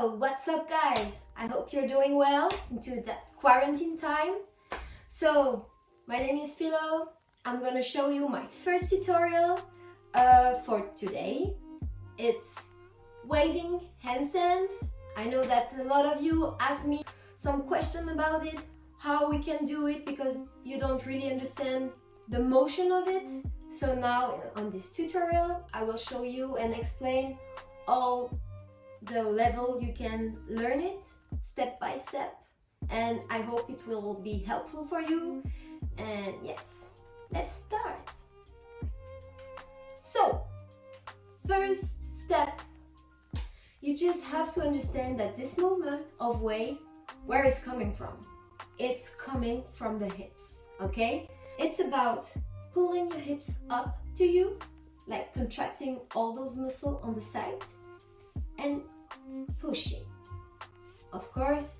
So, what's up guys? I hope you're doing well into that quarantine time. So, my name is Philo. I'm gonna show you my first tutorial for today. It's waving handstands. I know that a lot of you asked me some question about it, how we can do it, because you don't really understand the motion of it. So now on this tutorial, I will show you and explain all the level you can learn it step by step, and I hope it will be helpful for you. And yes, let's start. So first step, you just have to understand that this movement of wave, where it's coming from? It's coming from the hips, okay? It's about pulling your hips up to you, like contracting all those muscles on the side and pushing, of course,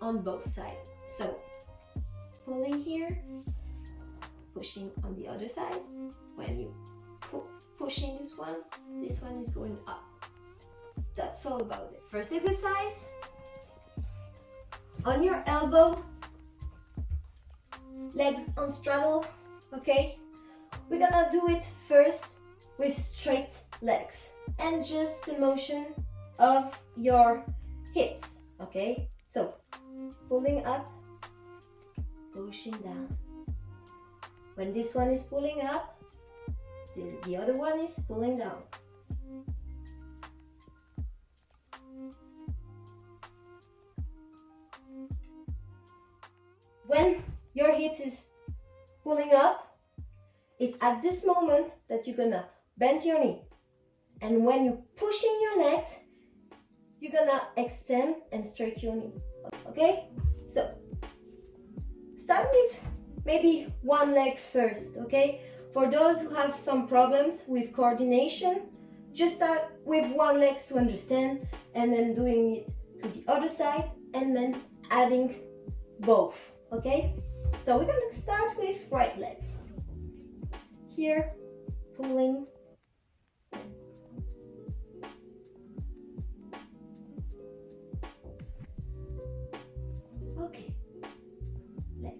on both sides. So pulling here, pushing on the other side. When you pushing this one is going up. That's all about it. First exercise, on your elbow, legs on straddle, okay? We're gonna do it first with straight legs and just the motion of your hips, okay? So pulling up, pushing down. When this one is pulling up, the other one is pulling down. When your hips is pulling up, it's at this moment that you're gonna bend your knee. And when you're pushing your legs, you're gonna extend and straighten your knee, okay? So start with maybe one leg first, okay? For those who have some problems with coordination, just start with one leg to understand, and then doing it to the other side, and then adding both, okay? So we're gonna start with right legs. Here, pulling. Okay, leg.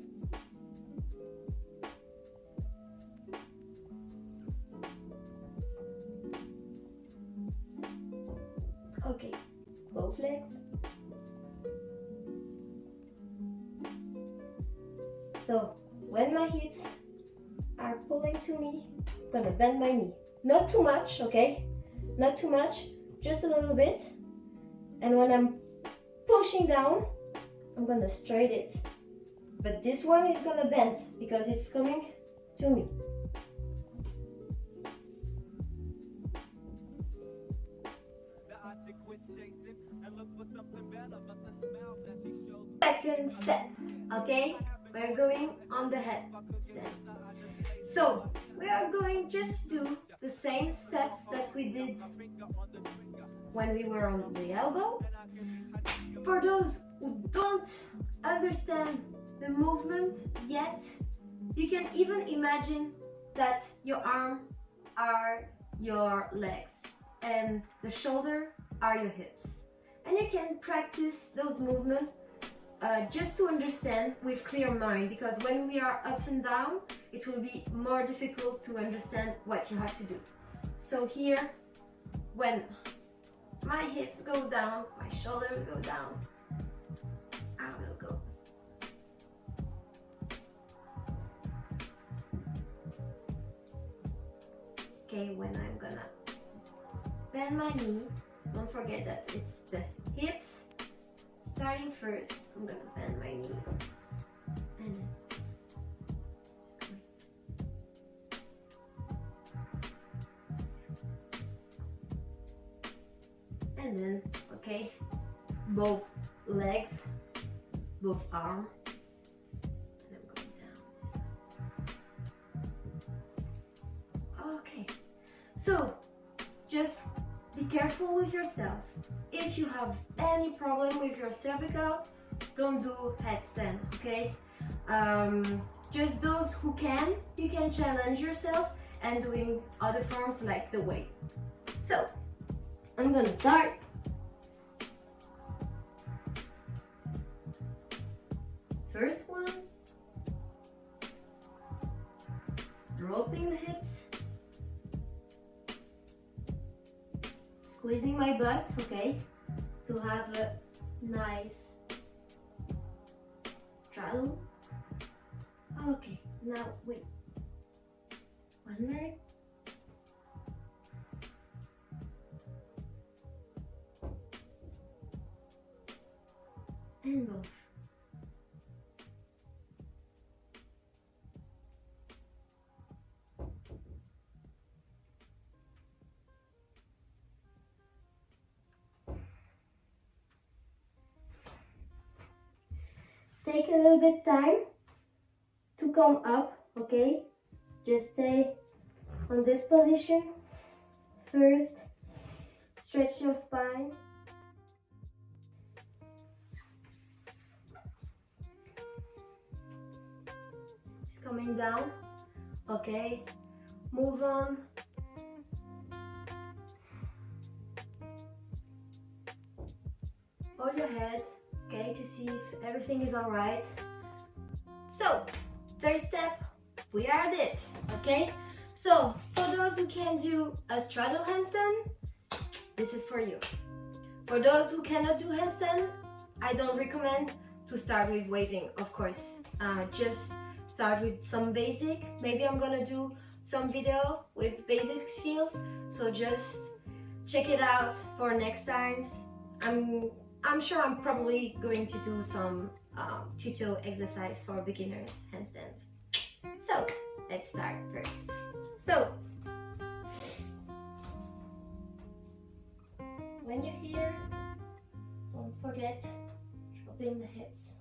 Okay, both legs. So when my hips are pulling to me, I'm gonna bend my knee. Not too much, okay? Not too much, just a little bit. And when I'm pushing down, I'm gonna straighten it. But this one is gonna bend because it's coming to me. Second step, okay? We're going on the handstand. So we are going just to do the same steps that we did when we were on the elbow. For those who don't understand the movement yet, you can even imagine that your arm are your legs and the shoulder are your hips. And you can practice those movements just to understand with clear mind, because when we are ups and down, it will be more difficult to understand what you have to do. So here, when my hips go down, my shoulders go down, I will go. Okay, when I'm gonna bend my knee, don't forget that it's the hips starting first. I'm gonna bend my knee and then okay, both legs, both arms, and I'm going down this way. Okay, so just be careful with yourself. If you have any problem with your cervical, don't do headstand, okay? Just those who can, you can challenge yourself and doing other forms like the weight. So I'm gonna start First one, dropping the hips, squeezing my butt, okay, to have a nice straddle. Okay, now wait, one leg, and both. Take a little bit time to come up, okay? Just stay on this position. First, stretch your spine. It's coming down, okay? Move on. Hold your head, okay, to see if everything is alright. So, third step, we are at it, okay? So, for those who can do a straddle handstand, this is for you. For those who cannot do handstand, I don't recommend to start with waving, of course. Just start with some basic. Maybe I'm gonna do some video with basic skills, so just check it out for next times. I'm sure I'm probably going to do some tutorial exercise for beginners handstand. So let's start first. So when you're here, don't forget dropping the hips.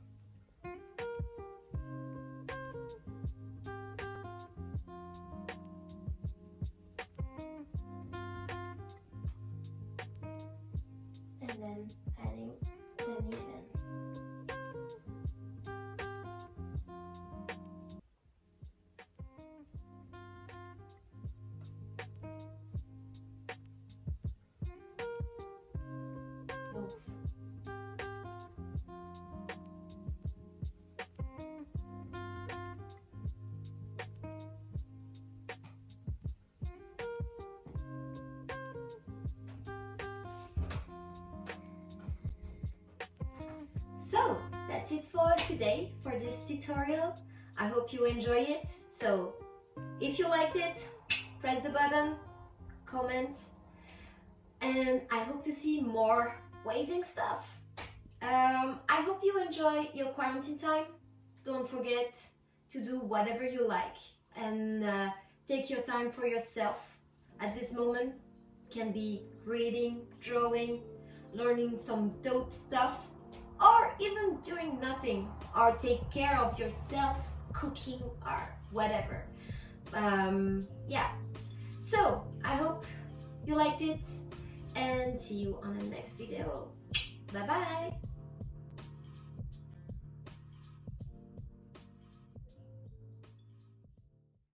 And then adding the knee bend. Both. So that's it for today, for this tutorial. I hope you enjoy it. So if you liked it, press the button, comment, and I hope to see more waving stuff. I hope you enjoy your quarantine time. Don't forget to do whatever you like and take your time for yourself at this moment. Can be reading, drawing, learning some dope stuff, or even doing nothing, or take care of yourself, cooking or whatever. Yeah, so I hope you liked it and see you on the next video. Bye bye.